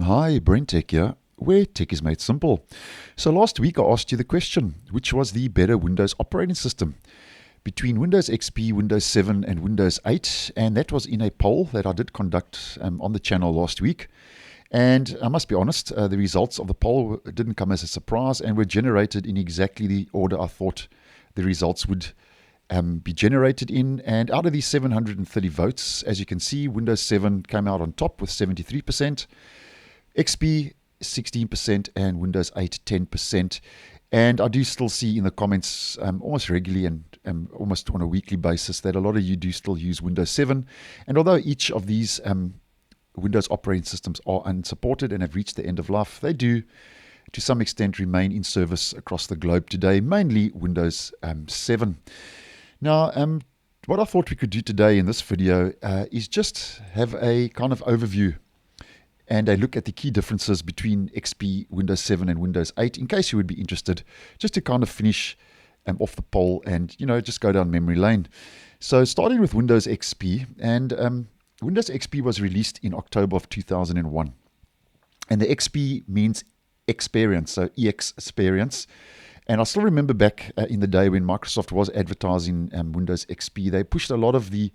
Hi, BrenTech here, where tech is made simple. So last week I asked you the question, which was the better Windows operating system between Windows XP, Windows 7 and Windows 8, and that was in a poll that I did conduct on the channel last week. And I must be honest, the results of the poll didn't come as a surprise and were generated in exactly the order I thought the results would be generated in. And out of these 730 votes, as you can see, Windows 7 came out on top with 73%, XP 16%, and Windows 8 10%. And I do still see in the comments almost regularly and almost on a weekly basis that a lot of you do still use Windows 7. And although each of these Windows operating systems are unsupported and have reached the end of life, they do to some extent remain in service across the globe today, mainly Windows 7. Now, what I thought we could do today in this video is just have a kind of overview and a look at the key differences between XP, Windows 7 and Windows 8, in case you would be interested, just to kind of finish off the poll and, just go down memory lane. So starting with Windows XP, and Windows XP was released in October of 2001. And the XP means experience, so EX experience. And I still remember back in the day when Microsoft was advertising Windows XP, they pushed a lot of the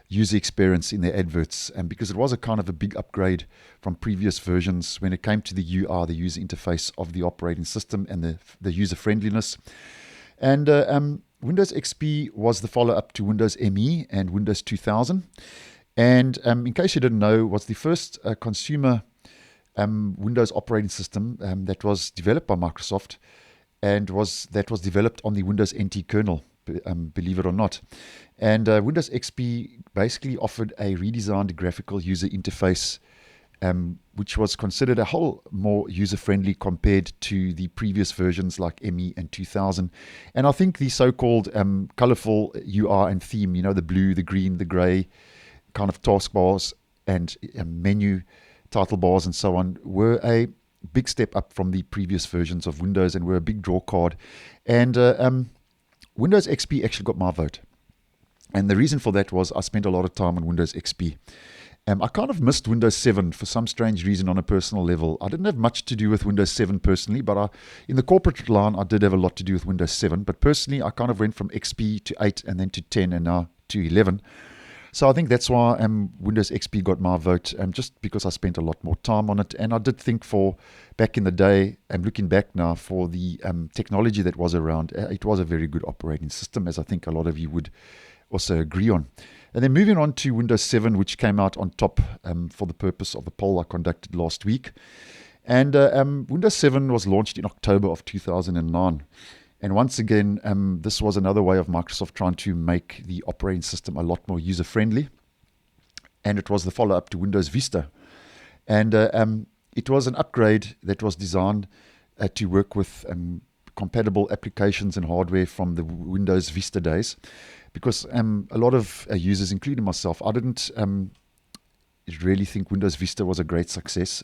user experience in their adverts, and because it was a kind of a big upgrade from previous versions when it came to the UI, the user interface of the operating system, and the user friendliness. And Windows XP was the follow-up to Windows ME and Windows 2000. And in case you didn't know, was the first consumer Windows operating system that was developed by Microsoft, and was developed on the Windows NT kernel, believe it or not. And Windows XP basically offered a redesigned graphical user interface, which was considered a whole more user-friendly compared to the previous versions like ME and 2000. And I think the so-called colorful UI and theme, the blue, the green, the gray kind of taskbars and menu title bars and so on, were a big step up from the previous versions of Windows and were a big draw card. And Windows XP actually got my vote. And the reason for that was I spent a lot of time on Windows XP. I kind of missed Windows 7 for some strange reason on a personal level. I didn't have much to do with Windows 7 personally, but in the corporate line, I did have a lot to do with Windows 7. But personally, I kind of went from XP to 8 and then to 10 and now to 11. So I think that's why Windows XP got my vote, just because I spent a lot more time on it. And I did think for back in the day, and looking back now, for the technology that was around, it was a very good operating system, as I think a lot of you would also agree on. And then moving on to Windows 7, which came out on top for the purpose of the poll I conducted last week. And Windows 7 was launched in October of 2009. And once again, this was another way of Microsoft trying to make the operating system a lot more user-friendly. And it was the follow-up to Windows Vista. And it was an upgrade that was designed to work with compatible applications and hardware from the Windows Vista days. Because a lot of users, including myself, I didn't really think Windows Vista was a great success.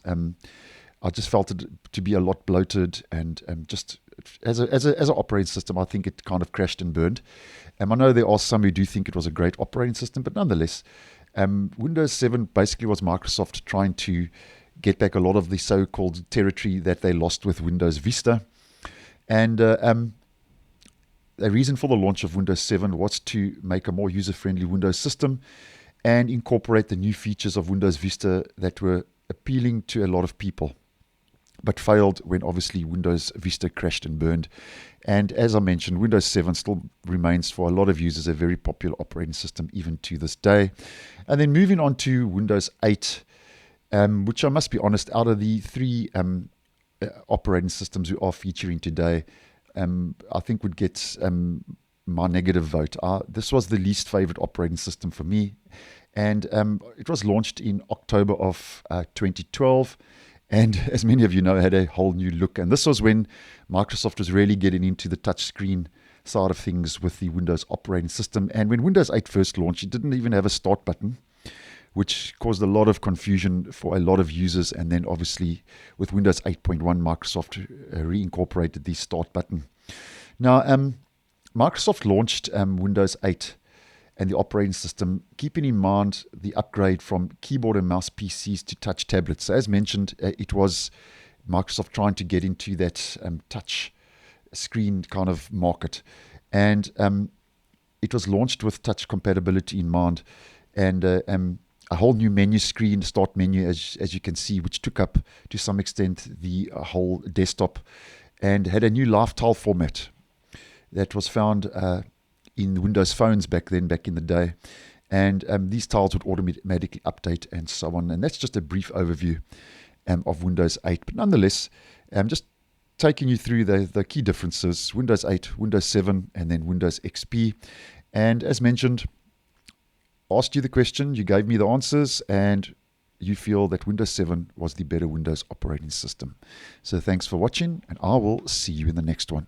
I just felt it to be a lot bloated and just as an operating system, I think it kind of crashed and burned. I know there are some who do think it was a great operating system, but nonetheless, Windows 7 basically was Microsoft trying to get back a lot of the so-called territory that they lost with Windows Vista. And the reason for the launch of Windows 7 was to make a more user-friendly Windows system and incorporate the new features of Windows Vista that were appealing to a lot of people, but failed when obviously Windows Vista crashed and burned. And as I mentioned, Windows 7 still remains for a lot of users a very popular operating system even to this day. And then moving on to Windows 8, which I must be honest, out of the three operating systems we are featuring today, I think would get my negative vote. This was the least favorite operating system for me. And it was launched in October of 2012. And as many of you know, it had a whole new look. And this was when Microsoft was really getting into the touchscreen side of things with the Windows operating system. And when Windows 8 first launched, it didn't even have a start button, which caused a lot of confusion for a lot of users. And then obviously with Windows 8.1, Microsoft reincorporated the start button. Now, Microsoft launched Windows 8 and the operating system, keeping in mind the upgrade from keyboard and mouse PCs to touch tablets. So as mentioned, it was Microsoft trying to get into that touch screen kind of market. And it was launched with touch compatibility in mind, and a whole new menu screen, start menu, as you can see, which took up to some extent the whole desktop, and had a new live tile format that was found in Windows phones back in the day. And these tiles would automatically update and so on. And that's just a brief overview of Windows 8. But nonetheless, just taking you through the key differences: Windows 8, Windows 7, and then Windows XP. And as mentioned, asked you the question, you gave me the answers, and you feel that Windows 7 was the better Windows operating system. So thanks for watching, and I will see you in the next one.